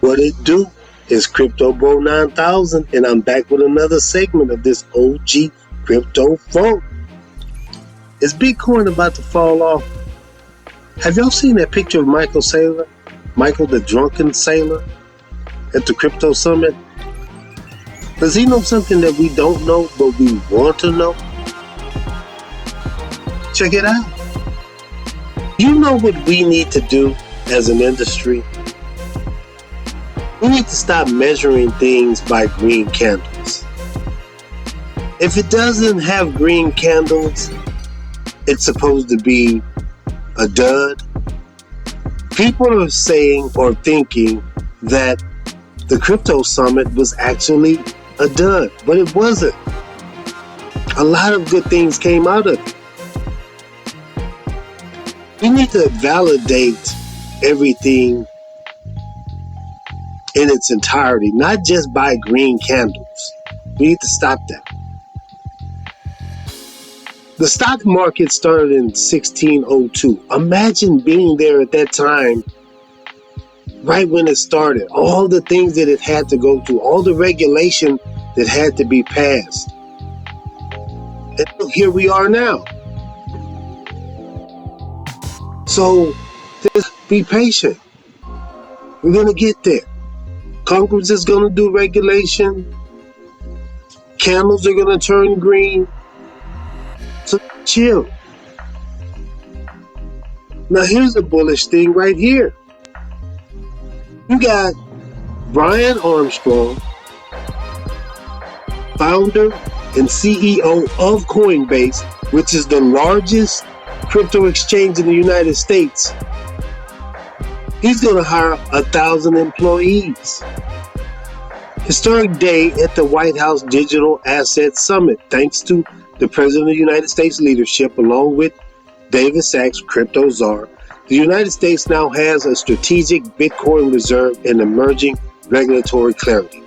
What it do is Crypto Bro 9000, and I'm back with another segment of this OG Crypto Funk. Is Bitcoin about to fall off? Have y'all seen that picture of Michael Saylor? Michael the drunken sailor at the Crypto Summit? Does he know something that we don't know but we want to know? Check it out. You know what we need to do as an industry? We need to stop measuring things by green candles. If it doesn't have green candles, it's supposed to be a dud. People are saying or thinking that the Crypto Summit was actually a dud, but it wasn't. A lot of good things came out of it. We need to validate everything in its entirety, not just by green candles. We need to stop that. The stock market started in 1602. Imagine being there at that time, right when it started. All the things that it had to go through, all the regulation that had to be passed. And look, here we are now. So just be patient. We're going to get there. Congress is going to do regulation. Candles are going to turn green. So chill. Now here's a bullish thing right here. You got Brian Armstrong, founder and CEO of Coinbase, which is the largest crypto exchange in the United States. He's going to hire 1,000 employees. Historic day at the White House Digital Asset Summit, thanks to the President of the United States leadership, along with David Sachs, crypto czar. The United States now has a strategic Bitcoin reserve and emerging regulatory clarity.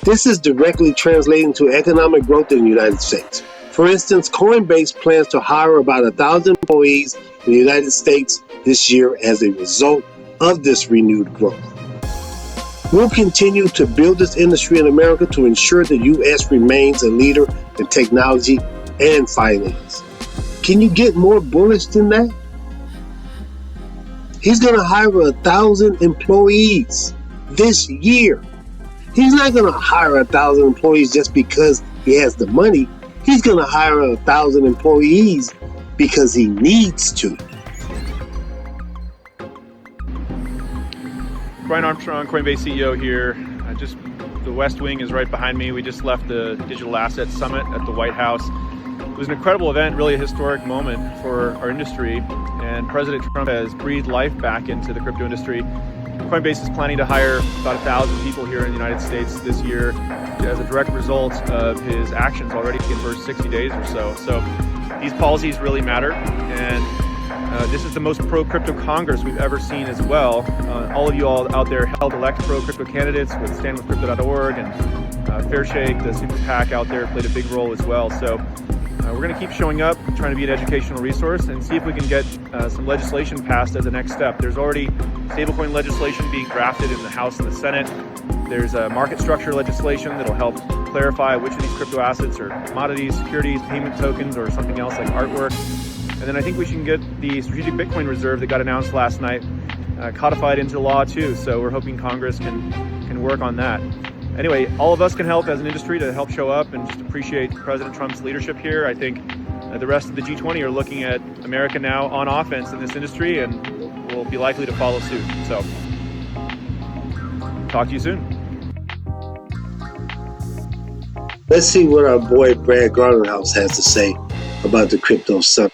This is directly translating to economic growth in the United States. For instance, Coinbase plans to hire about 1,000 employees in the United States this year as a result of this renewed growth. We'll continue to build this industry in America to ensure the U.S. remains a leader in technology and finance. Can you get more bullish than that? He's going to hire 1,000 employees this year. He's not going to hire 1,000 employees just because he has the money. He's going to hire 1,000 employees because he needs to. Brian Armstrong, Coinbase CEO here. The West Wing is right behind me. We just left the Digital Asset Summit at the White House. It was an incredible event, really a historic moment for our industry, and President Trump has breathed life back into the crypto industry. Coinbase is planning to hire about 1,000 people here in the United States this year as a direct result of his actions already in the first 60 days or so. So these policies really matter, and this is the most pro-crypto Congress we've ever seen as well. All of you all out there helped elect pro-crypto candidates with StandWithCrypto.org, and Fairshake, the super PAC out there, played a big role as well. So we're going to keep showing up, trying to be an educational resource, and see if we can get some legislation passed as a next step. There's already stablecoin legislation being drafted in the House and the Senate. There's a market structure legislation that'll help clarify which of these crypto assets are commodities, securities, payment tokens, or something else like artwork. And then I think we should get the strategic Bitcoin reserve that got announced last night codified into law too. So we're hoping Congress can work on that. Anyway, all of us can help as an industry to help show up and just appreciate President Trump's leadership here. I think the rest of the G20 are looking at America now on offense in this industry and will be likely to follow suit. So talk to you soon. Let's see what our boy Brad Garnerhouse has to say about the Crypto Summit.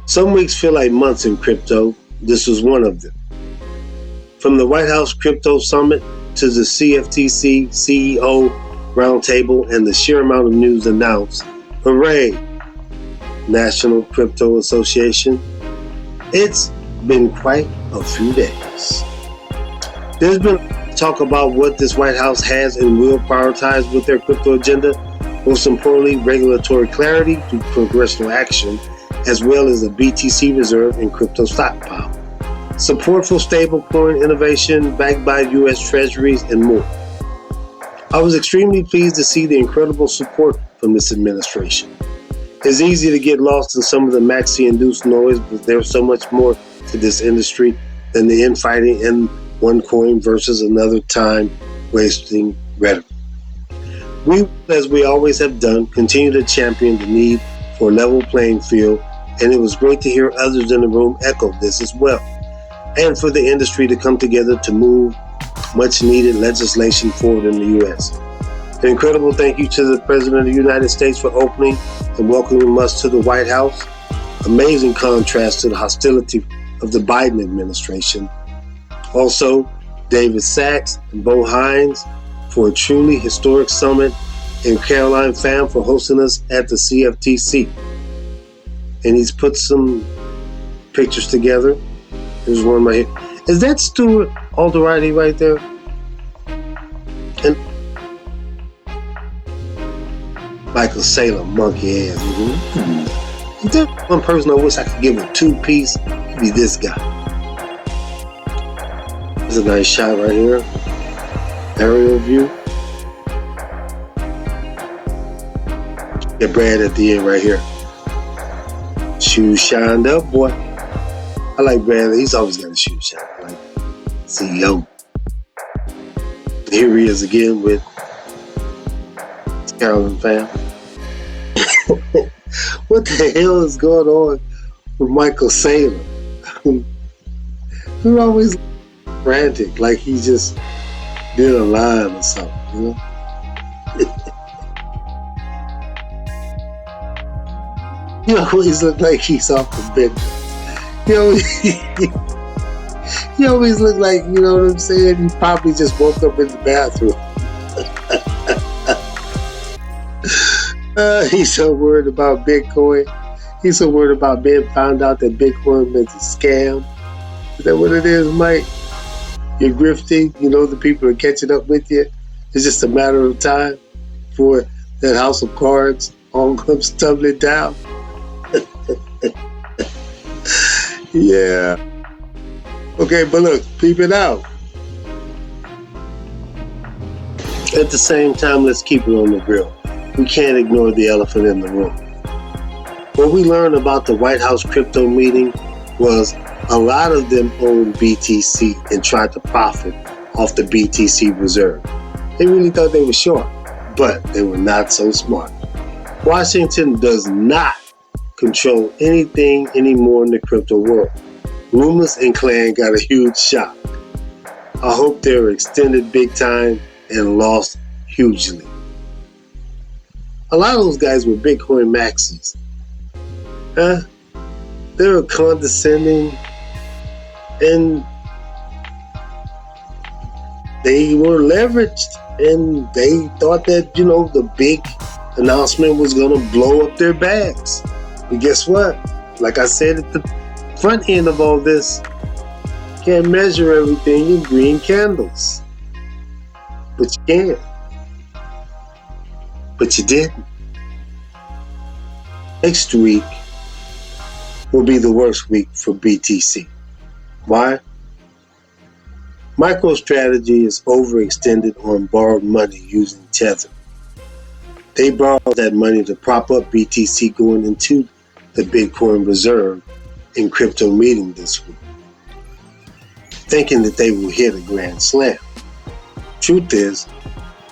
Some weeks feel like months in crypto. This was one of them. From the White House Crypto Summit to the CFTC CEO Roundtable and the sheer amount of news announced, hooray, National Crypto Association. It's been quite a few days. There's been talk about what this White House has and will prioritize with their crypto agenda. Most importantly, regulatory clarity through congressional action, as well as a BTC reserve and crypto stockpile. support for stablecoin innovation backed by U.S. Treasuries, and more. I was extremely pleased to see the incredible support from this administration. It's easy to get lost in some of the Maxi-induced noise, but there's so much more to this industry than the infighting in one coin versus another time wasting rhetoric. We, as we always have done, continue to champion the need for a level playing field, and it was great to hear others in the room echo this as well, and for the industry to come together to move much needed legislation forward in the U.S. An incredible thank you to the President of the United States for opening and welcoming us to the White House. Amazing contrast to the hostility of the Biden administration. Also, David Sachs and Bo Hines for a truly historic summit, and Caroline Pham for hosting us at the CFTC. And he's put some pictures together. There's one right here. Is that Stuart Alderati right there? And Michael Saylor, monkey ass. Mm-hmm. Is there one person I wish I could give a two-piece? It'd be this guy. There's a nice shot right here. Aerial view. Get Brad at the end right here. Shoes shined up, boy. I like Brad. He's always got a shoe shine. Like CEO. Here he is again with Carolyn Pham. What the hell is going on with Michael Saylor? He always frantic, like he just did a line or something, you know? He always look like he's off the bed. He always look like, you know what I'm saying? He probably just woke up in the bathroom. He's so worried about Bitcoin. He's so worried about being found out that Bitcoin is a scam. Is that what it is, Mike? You're grifting, you know, the people are catching up with you. It's just a matter of time before that house of cards all comes tumbling down. Yeah. Okay, but look, peep it out. At the same time, let's keep it on the grill. We can't ignore the elephant in the room. What we learned about the White House crypto meeting was a lot of them owned BTC and tried to profit off the BTC reserve. They really thought they were smart, but they were not so smart. Washington does not control anything anymore in the crypto world. Rumors and Clan got a huge shock. I hope they were extended big time and lost hugely. A lot of those guys were Bitcoin Maxis. They were condescending and they were leveraged, and they thought that, you know, the big announcement was going to blow up their bags. But guess what? Like I said at the front end of all this, can't measure everything in green candles. But you can. But you didn't. Next week will be the worst week for BTC. Why? MicroStrategy is overextended on borrowed money using Tether. They borrowed that money to prop up BTC going into the Bitcoin reserve in crypto meeting this week, thinking that they will hit a grand slam. Truth is,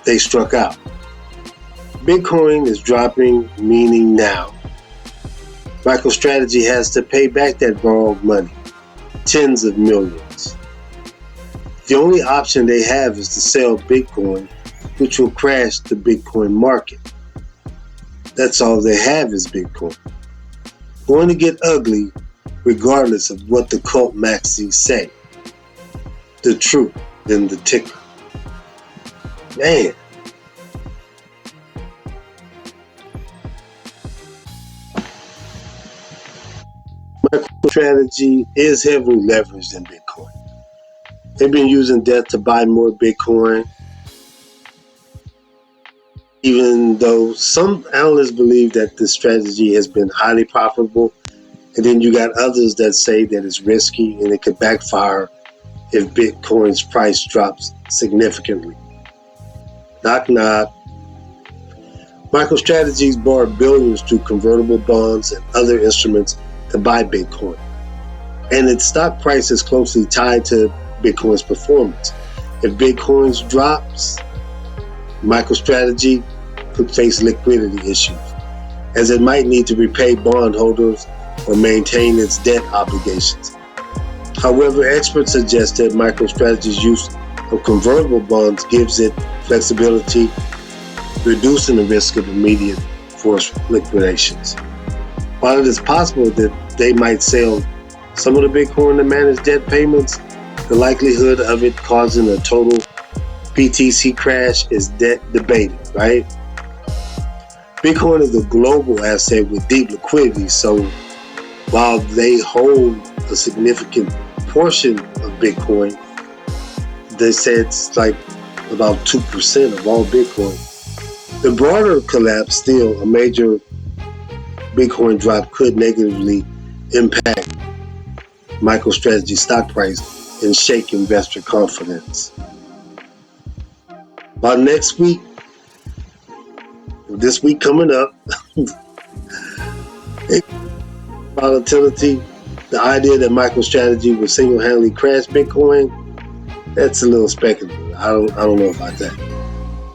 they struck out. Bitcoin is dropping, meaning now MicroStrategy has to pay back that borrowed money, tens of millions. The only option they have is to sell Bitcoin, which will crash the Bitcoin market. That's all they have is Bitcoin. Going to get ugly regardless of what the cult Maxis say. The truth in the ticker. Man. MicroStrategy is heavily leveraged in Bitcoin. They've been using debt to buy more Bitcoin, even though some analysts believe that this strategy has been highly profitable And then you got others that say that it's risky and it could backfire if Bitcoin's price drops significantly. Knock, knock. MicroStrategy's borrowed billions through convertible bonds and other instruments to buy Bitcoin. And its stock price is closely tied to Bitcoin's performance. If Bitcoin drops, MicroStrategy could face liquidity issues, as it might need to repay bondholders or maintain its debt obligations. However, experts suggest that MicroStrategy's use of convertible bonds gives it flexibility, reducing the risk of immediate forced liquidations. While it is possible that they might sell some of the Bitcoin to manage debt payments, the likelihood of it causing a total BTC crash is debated, right? Bitcoin is a global asset with deep liquidity, so while they hold a significant portion of Bitcoin, they said it's like about 2% of all Bitcoin. The broader collapse, still a major Bitcoin drop, could negatively impact MicroStrategy stock price and shake investor confidence. By next week, this week coming up, volatility, the idea that MicroStrategy would single-handedly crash Bitcoin, that's a little speculative. I don't know about that.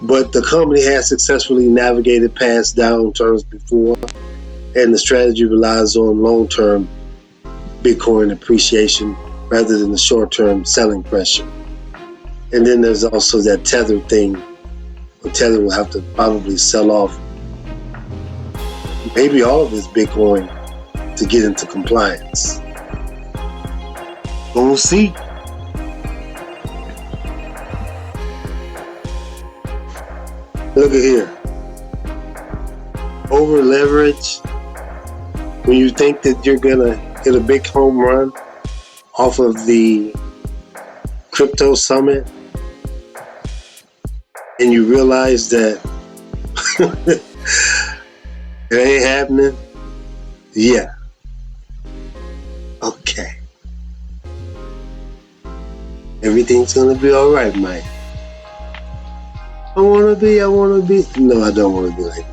But the company has successfully navigated past downturns before, and the strategy relies on long-term Bitcoin appreciation rather than the short-term selling pressure. And then there's also that Tether thing. Tether will have to probably sell off maybe all of his Bitcoin to get into compliance. We'll see. Look at here. Overleveraged. When you think that you're gonna hit a big home run off of the crypto summit, and you realize that it ain't happening, yeah. Okay. Everything's gonna be alright, Mike. I wanna be. No, I don't wanna be like that.